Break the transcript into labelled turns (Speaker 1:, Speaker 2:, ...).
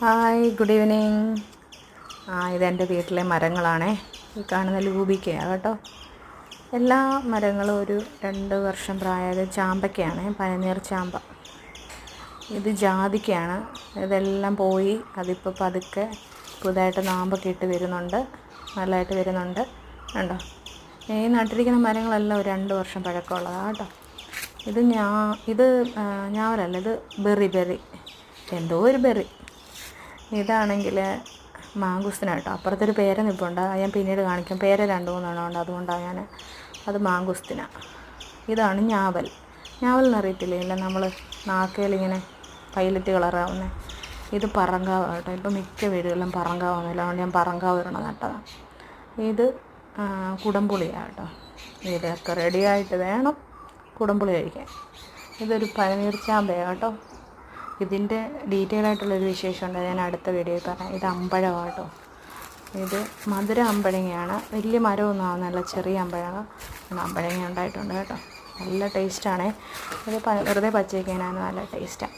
Speaker 1: Hi, good evening. ഇതെൻ്റെ വീട്ടിലെ മരങ്ങളാണേ. ഈ കാണുന്ന ലൂബിക്കയാണ് കേട്ടോ. എല്ലാ മരങ്ങളും ഒരു 2 വർഷം പ്രായമായ ചാമ്പയ്ക്കയാണ്, പനിനീർ ചാമ്പ. ഇത് ജാതിക്കയാണ്. ഇതെല്ലാം പോയി, അതിപ്പോൾ പതുക്കെ പുതുതായിട്ട് നാമ്പൊക്കെ ഇട്ട് വരുന്നുണ്ട്, നല്ലതായിട്ട് വരുന്നുണ്ട്. കണ്ടോ, ഈ നട്ടിരിക്കുന്ന മരങ്ങളെല്ലാം ഒരു 2 വർഷം പഴക്കമുള്ളതാണ് കേട്ടോ. ഇത് ഞാവലല്ല, ഇത് ബെറി എന്തോ ഒരു ബെറി. ഇതാണെങ്കിൽ മാങ്കുസ്തിന കേട്ടോ. അപ്പുറത്തൊരു പേര നിൽപ്പുണ്ട്, ഞാൻ പിന്നീട് കാണിക്കാം. പേര 2-3 ഉണ്ട്, അതുകൊണ്ടാണ് അത് മാങ്കുസ്തിന. ഇതാണ് ഞാവൽ. എന്നറിയത്തില്ല, നമ്മൾ നാക്കയിലിങ്ങനെ പൈലറ്റ് കളറാവുന്നത്. ഇത് പറങ്കാവ് കേട്ടോ. ഇപ്പം മിക്ക വീടുകളിലും പറങ്കാവുന്നില്ല, അതുകൊണ്ട് ഞാൻ പറങ്കാവ് ഇടണം നട്ടതാണ്. ഇത് കുടംപുളിയാണ് കേട്ടോ. ഇതൊക്കെ റെഡിയായിട്ട് വേണം കുടംപുളി കഴിക്കാൻ. ഇതൊരു പനിനീർ ചാമ്പയാണ് കേട്ടോ. ഇതിൻ്റെ ഡീറ്റെയിൽ ആയിട്ടുള്ളൊരു വിശേഷമുണ്ട്, ഞാൻ അടുത്ത വീഡിയോയിൽ പറയാം. ഇത് അമ്പഴമാണ് കേട്ടോ. ഇത് മധുര അമ്പഴങ്ങയാണ്. വലിയ മരമൊന്നും ആവുന്നതല്ല, ചെറിയ അമ്പഴങ്ങ ഉണ്ടായിട്ടുണ്ട് കേട്ടോ. നല്ല ടേസ്റ്റാണേ. ഇത് വെറുതെ പച്ചയ്ക്കാനാണ് നല്ല ടേസ്റ്റാണ്.